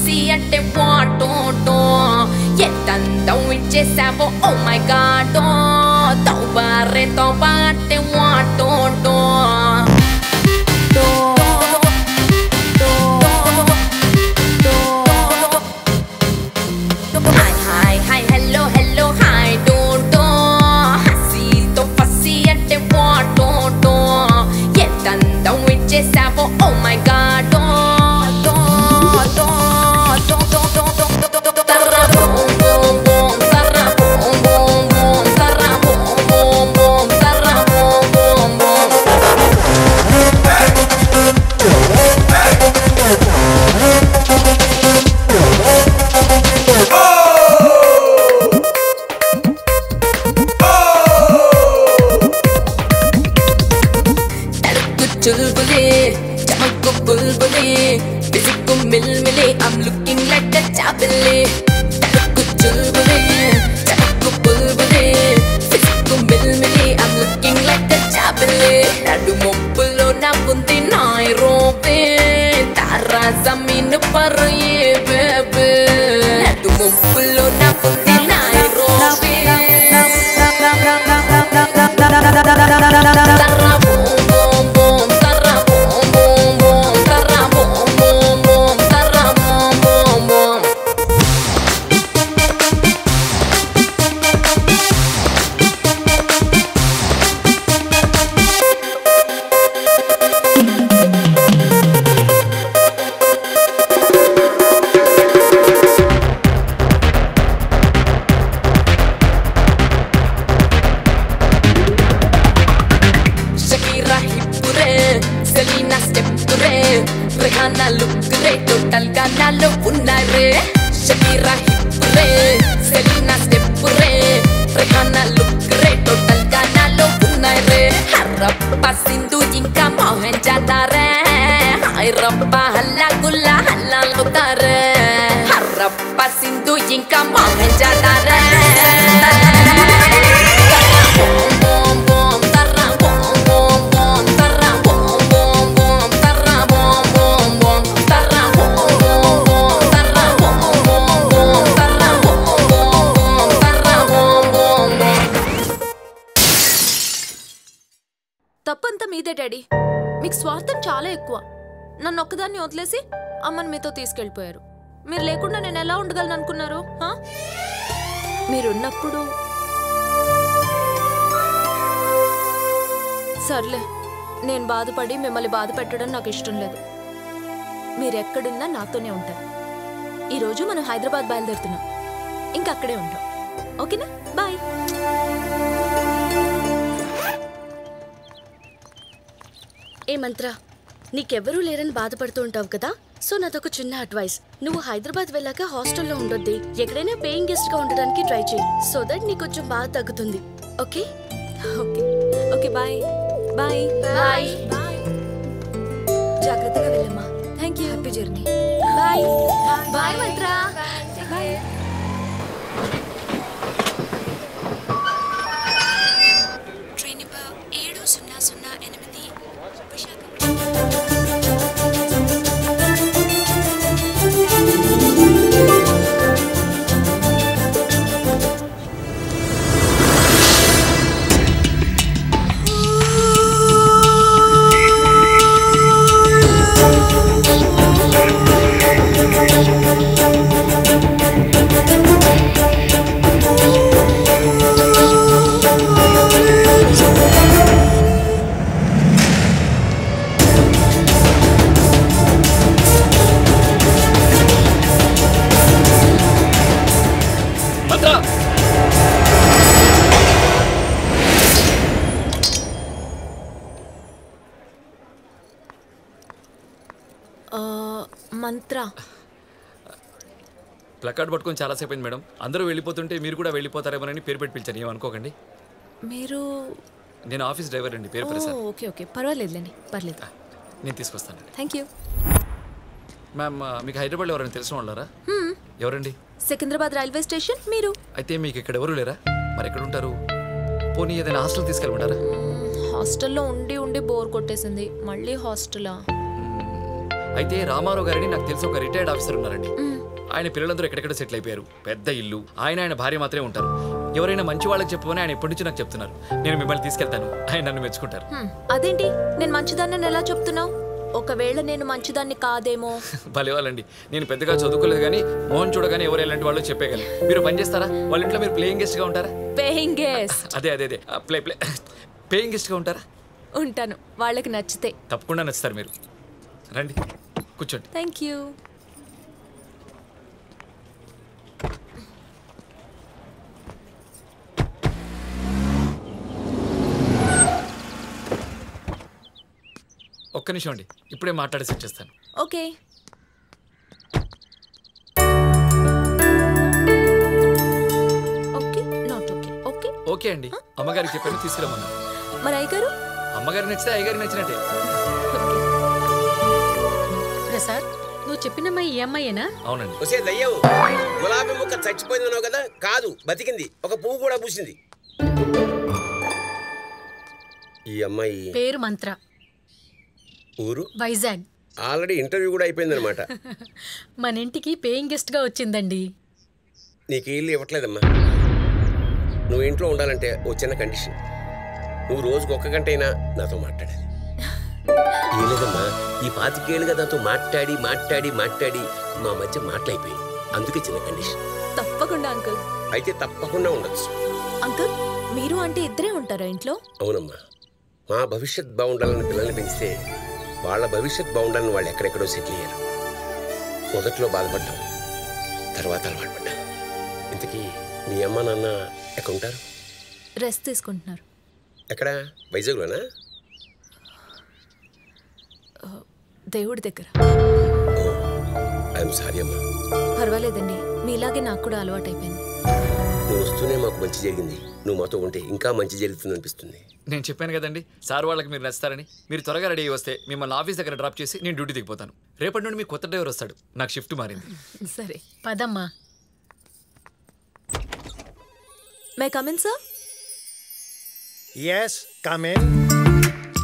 fussy అంటే వాటోటో ఎంతందం ఇచ్చేసావో oh my God తౌబారే తౌబా అంటే వాటోటో Oh my God, I'm looking like a chabile. Takku chulbule, takku bulbule. Fisku milmile, I'm looking like a chabile. Nadu moppulo na pundi Nairobi. Tara zameen par ye baby. Nadu moppulo na pundi Nairobi. Tara boom boom boom, tara boom boom boom, tara boom boom boom. Rihanna look great, total ganalo unnare. Shakira hip re, Selena step re. Rihanna look great, total ganalo unnare. Harappa Sindhu inka Mohenjo-daro. Harappa halla gulla halla lutare. Harappa Sindhu inka Mohenjo-daro. తప్పంతా మీదే daddy. మీకు స్వార్థం చాలా ఎక్కువ. నన్ను ఒక్కదాన్ని వదిలేసి అమ్మని మీతో తీసుకెళ్ళిపోయారు. మీరు లేకుండా నేను ఎలా ఉండగలను అనుకున్నారు? మీరున్నప్పుడు సర్లే, నేను బాధపడి మిమ్మల్ని బాధ పెట్టడం నాకు ఇష్టం లేదు. మీరెక్కడున్నా నాతోనే ఉంటారు. ఈరోజు మనం హైదరాబాద్ బయలుదేరుతున్నాం. ఇంకా అక్కడే ఉంటాం. ఓకేనా? బాయ్. ఏ మంత్ర, నీకెవ్వరూ లేరని బాధపడుతూ ఉంటావు కదా. సో నాదొక చిన్న అడ్వైస్. నువ్వు హైదరాబాద్ వెళ్ళాక హాస్టల్లో ఉండొద్ది. ఎక్కడైనా పేయింగ్ గెస్ట్ గా ఉండడానికి ట్రై చేయి. సో దట్ నీకు కొంచెం బాధ తగ్గుతుంది. Okay okay okay bye bye bye. జాగ్రత్తగా వెళ్ళమ్మా. Thank you. Happy journey. Bye bye Mantra. Bye. Train number 7008 Mantra placard పట్టుకొని చాలాసేపు అయింది మేడం. అందరూ వెళ్ళిపోతుంటే మీరు కూడా వెళ్ళిపోతారేమోనని పేరు పెట్టి పిలిచాను. ఏమనుకోకండి. మీరు? నేను ఆఫీస్ డ్రైవర్ అండి. పేరు ప్రసాద్. Okay okay, పర్వాలేదులేండి. పర్లేదు, నేను తీసుకొస్తాను. Thank you. మ్యామ్, మీకు హైదరాబాద్లో ఎవరైనా తెలిసిన వాళ్ళారా? ఎవరండి? Secunderabad railway station. మీరు? అయితే మీకు ఇక్కడ ఎవరు లేరా? మరి ఎక్కడ ఉంటారు? పోనీ ఏదైనా హాస్టల్ తీసుకెళ్ళమంటారా? హాస్టల్లో ఉండి ఉండి బోర్ కొట్టేసింది. మళ్ళీ హాస్టలా? అయితే రామారావు గారిని నాకు తెలిసి ఒక రిటైర్డ్ ఆఫీసర్ ఉన్నారండి. ఆయన పిల్లలందరూ ఎక్కడెక్కడ సెటిల్ అయిపోయారు. పెద్ద ఇల్లు, ఆయన భార్య మాత్రమే ఉంటారు. ఎవరైనా మంచి వాళ్ళకి చెప్పమని ఆయన ఎప్పటి నుంచి నాకు చెప్తున్నారు. నేను మిమ్మల్ని తీసుకెళ్తాను, ఆయన నన్ను మెచ్చుకుంటారు. అదేంటి నేను మంచిదాన్ని ఎలా చెప్తున్నావు? ఒకవేళ నేను మంచిదాన్ని కాదేమో. భలేవాళ్ళండి, నేను పెద్దగా చదువుకోలేదు కానీ మోహన్ చూడగానే ఎవరు ఎలాంటి వాళ్ళు చెప్పేయగలరు. మీరు పని చేస్తారా? వాళ్ళ ఇంట్లో మీరు ప్లేయింగ్ గెస్ట్ గా ఉంటారా? Paying guest? అదే పేయింగ్ గెస్ట్ గా ఉంటారా? ఉంటాను, వాళ్ళకి నచ్చితే. తప్పకుండా నచ్చుతారు మీరు. రండి కూర్చోండి. Thank you. ఒక్క నిమిషం అండి, ఇప్పుడే మాట్లాడేసి వచ్చేస్తాను. Okay. Okay not okay. Okay okay అండి, అమ్మగారికి చెప్పాను తీసుకురమ్మన్నా. మరి అయ్యగారు? అమ్మగారికి నచ్చితే అయ్యగారికి నచ్చినట్టే. ప్రసాద్, నువ్వు చెప్పినమ్మా ఈ అమ్మాయేనా? అవునండి. ఒసే దయ్యం, గులాబీ ముక్క చచ్చిపోయిందన్నావు కదా, కాదు బతికింది, ఒక పువ్వు కూడా పూసింది. ఈ అమ్మాయి పేరు మంత్ర, ఊరు వైజాగ్. ఆల్రెడీ ఇంటర్వ్యూ కూడా అయిపోయిందనమాట. మన ఇంటికి పేయింగ్ గెస్ట్ గా వచ్చిందండి. నీకు ఇల్లు ఇవ్వట్లేదమ్మా. నువ్వు ఇంట్లో ఉండాలంటే ఓ చిన్న కండిషన్. నువ్వు రోజుకు 1 గంట అయినా నాతో మాట్లాడాలి. ఏం లేదమ్మా, ఈ 25 ఏళ్ళుగా నాతో మాట్లాడి మాట్లాడి మాట్లాడి మా మధ్య మాటలైపోయాయి. అందుకే చిన్న కండిషన్. తప్పకుండా అంకుల్. అయితే తప్పకుండా ఉండొచ్చు. అంకుల్, మీరు అంటే ఇద్దరే ఉంటారా ఇంట్లో? అవునమ్మా, మా భవిష్యత్ బాగుండాలని పిల్లల్ని పెంచితే వాళ్ళ భవిష్యత్ బాగుండాలని వాళ్ళు ఎక్కడెక్కడో సెటిల్ అయ్యారు. మొదట్లో బాధపడ్డాం, తర్వాత అలవాటు పడ్డాం. ఇంతకీ మీ అమ్మ నాన్న ఎక్కడ ఉంటారు? రెస్ట్ తీసుకుంటున్నారు. ఎక్కడ? వైజాగ్లోనా? దేవుడి దగ్గర. ఐఎమ్ సారీ అమ్మా. పర్వాలేదండి, మీలాగే నాకు కూడా అలవాటు అయిపోయింది. నువ్వు వస్తూనే మాకు మంచి జరిగింది. నువ్వు మాతో ఉంటే ఇంకా మంచి జరుగుతుంది అనిపిస్తుంది. నేను చెప్పాను కదండి సార్ వాళ్ళకి మీరు నచ్చుతారని. మీరు త్వరగా రెడీ అయ్యి వస్తే మిమ్మల్ని ఆఫీస్ దగ్గర డ్రాప్ చేసి నేను డ్యూటీ దిగిపోతాను. రేపటి నుండి మీ కొత్త డ్రైవర్ వస్తాడు. నాకు షిఫ్ట్ మారింది. సరే పదమ్మా. May come in sir? Yes, come in.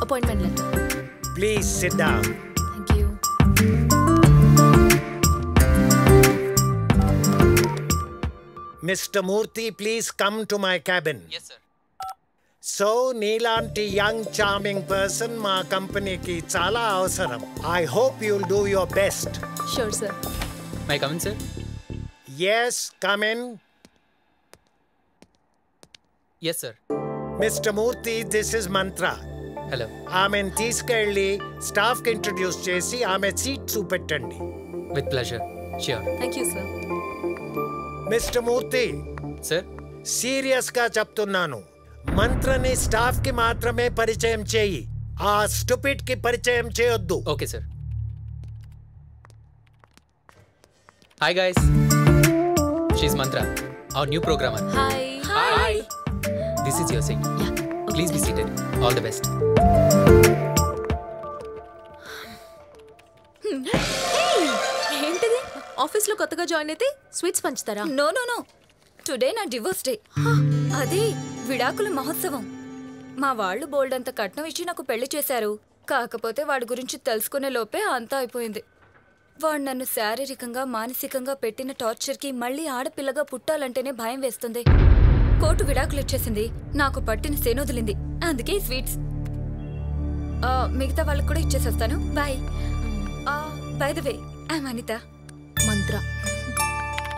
Appointment letter. Please sit down. Thank you. Mr. Murthy, please come to my cabin. Yes, sir. So, నీలాంటి యంగ్ చార్మింగ్ పర్సన్ మా కంపెనీకి చాలా అవసరం. I hope you'll do your best. Sure sir. May I come in, sir? Yes, come in. Yes, sir. Mr. Murthy, this is Mantra. Hello. ఆమెను తీసుకెళ్ళి స్టాఫ్కి introduce చేసి ఆమె సీట్ చూపెట్టండి. With pleasure. Sure. Thank you sir. Mister Murthy, Sir? సీరియస్గా చెప్తున్నాను, మంత్రని స్టాఫ్కి మాత్రమే పరిచయం చేయి. ఆ స్టూపిడ్కి పరిచయం చేయొద్దు. Okay, sir. Hi, guys. She's Mantra, our new programmer. Hi. Hi. This is your seat. Yeah. Please be seated. All the best. ఏంటిది? ఆఫీస్లో కొత్తగా జాయిన్ అయితే స్వీట్స్ పంచుతారా? నో నో నో, టుడే నా డివోర్స్ డే. అదే విడాకుల మహోత్సవం. మా వాళ్ళు బోల్డ్ అంత కట్నం ఇచ్చి నాకు పెళ్లి చేశారు. కాకపోతే వాడి గురించి తెలుసుకునే లోపే అంతా అయిపోయింది. వాడు నన్ను శారీరకంగా మానసికంగా పెట్టిన టార్చర్కి మళ్ళీ ఆడపిల్లగా పుట్టాలంటేనే భయం వేస్తుంది. కోర్టు విడాకులు ఇచ్చేసింది, నాకు పట్టిన సేనొదిలింది. అందుకే స్వీట్స్. మిగతా వాళ్ళకి కూడా ఇచ్చేసేస్తాను. Bye. By the way, I'm Anitha. Mantra.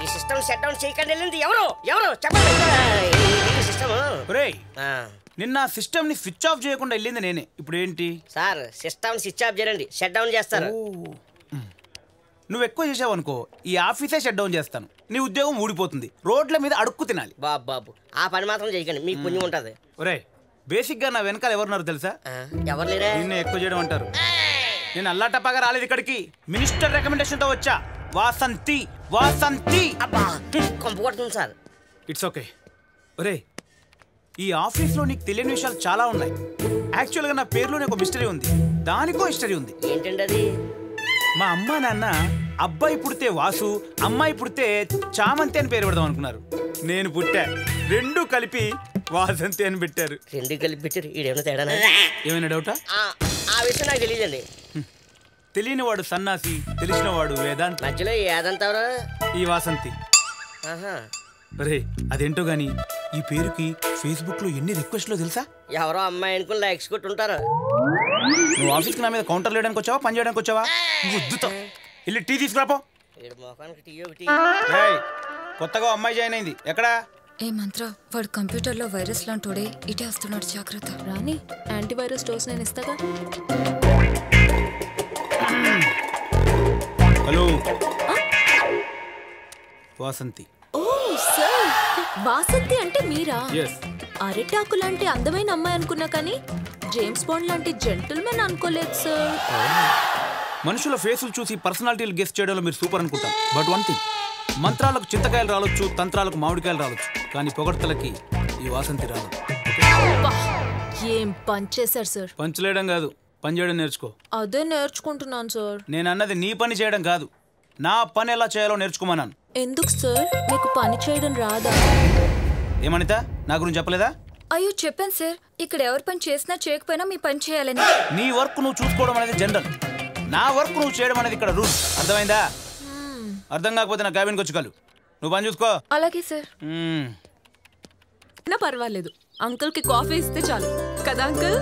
ఈ సిస్టమ్ సెట్ డౌన్ చేయకండి. వెళ్ళింది ఎవరు ఎవరు చెప్పండి. ఒరేయ్, నిన్న సిస్టమ్ ని స్విచ్ ఆఫ్ చేయకుండా వెళ్ళింది నేనే. ఇప్పుడు ఏంటి సార్, సిస్టమ్ స్విచ్ ఆఫ్ చేయండి, షట్ డౌన్ చేస్తారు. నువ్వు ఎక్కువ చేసావు అనుకో, ఈ ఆఫీసే షట్ డౌన్ చేస్తాను. నీ ఉద్యోగం ఊడిపోతుంది, రోడ్ల మీద అడుక్కు తినాలి. బాబు బాబు, ఆ పని మాత్రం చేయకండి, మీకు పుణ్యం ఉంటది. ఒరేయ్, బేసిక్ గా నా వెనకాల ఎవరున్నారు తెలుసా? ఎవరు లేరా? నిన్నే ఎక్కువ చేయడం అంటారు. నేను అల్లాటప్పగా రాలేదు ఇక్కడికి, మినిస్టర్ రికమెండేషన్ తో వచ్చా. వాసంతి వాసంతి. అబ్బా, కొంపు కొడుతుంది సార్. It's okay. ఒరే, ఈ ఆఫీస్లో నీకు తెలియని విషయాలు చాలా ఉన్నాయి. యాక్చువల్గా నా పేరులోనే ఒక మిస్టరీ ఉంది, దానికో హిస్టరీ ఉంది. ఏంటండి అది? మా అమ్మ నాన్న అబ్బాయి పుడితే వాసు, అమ్మాయి పుడితే చామంతి అని పేరు పెడదాం అనుకున్నారు. నేను పుట్టా, రెండు కలిపి వాసంతి అని పెట్టారు. రెండు కలిపి పెట్టారు. ఈడేమైనా తేడా? ఏమైనా డౌటా? ఆ విషయం నాకు తెలియదండి. తెలియనివాడు సన్నాసి, తెలిసినవాడు వేదాంత. మధ్యలో ఏదంటారు? ఈ వాసంతి. రే అదేంటో గాని ఈ పేరుకి ఫేస్బుక్ లో ఎన్ని రిక్వెస్ట్లో తెలుసా? ఎవరో అమ్మాయి అనుకుని లైక్స్ కొట్టుంటారు. నువ్వు ఆఫీస్కి నా మీద కౌంటర్ లేయడానికి వచ్చావా, పని చేయడానికి వచ్చావా? వద్దుతో వెళ్ళి టీ తీసుకురాపో. కొత్తగా అమ్మాయి జాయిన్ అయింది. ఎక్కడా? ఏ మంత్ర, వాడు కంప్యూటర్లో వైరస్ లాంటోడే ఇటే వస్తున్నాడు, జాగ్రత్త. రాని యాంటీవైరస్ డోస్ నేను ఇస్తాగా. హలో వాసంతి. ఓ సార్, వాసంతి అంటే మీరా? Yes. అరిటాకు లాంటి అందమైన అమ్మాయి అనుకున్నా కానీ జేమ్స్ బాండ్ లాంటి జెంటిల్మెన్ అనుకోలేదు సార్. మనుషుల ఫేసులు చూసి పర్సనాలిటీలు గెస్ చేయడంలో మీరు సూపర్ అనుకుంటాం. బట్ వన్ థింగ్, మంత్రాలకు చింతకాయలు రాలొచ్చు, తంత్రాలకు మామిడికాయలు రాలొచ్చు, కానీ పొగడ్తలకి ఈ వాసంతి రాదు. ఏం పని చేశారు సార్? పంచలేయడం కాదు, పని చేయడం నేర్చుకో. అదే నేర్చుకుంటున్నాను సార్. నేను అన్నది నీ పని చేయడం కాదు, నా పని ఎలా చేయాలో నేర్చుకోమన్నాను. ఎందుకు సార్, మీకు పని చేయడం రాదా? ఏమనిత, నా గురించి చెప్పలేదా? అయ్యో చెప్పాను సార్, ఇక్కడ ఎవరి పని చేసినా చేయకపోయినా మీ పని చేయాలని. నీ వర్క్ నువ్వు చూసుకోవడం అనేది జనరల్, నా వర్క్ నువ్వు చేయడం అనేది ఇక్కడ రూల్. అర్థమైందా? అర్థం కాకపోతే నా క్యాబిన్కి వచ్చి కలు. నువ్వు పని చూసుకో. అలాగే సార్. పర్వాలేదు, అంకుల్ కి కాఫీ ఇస్తే చాలు కదా అంకుల్.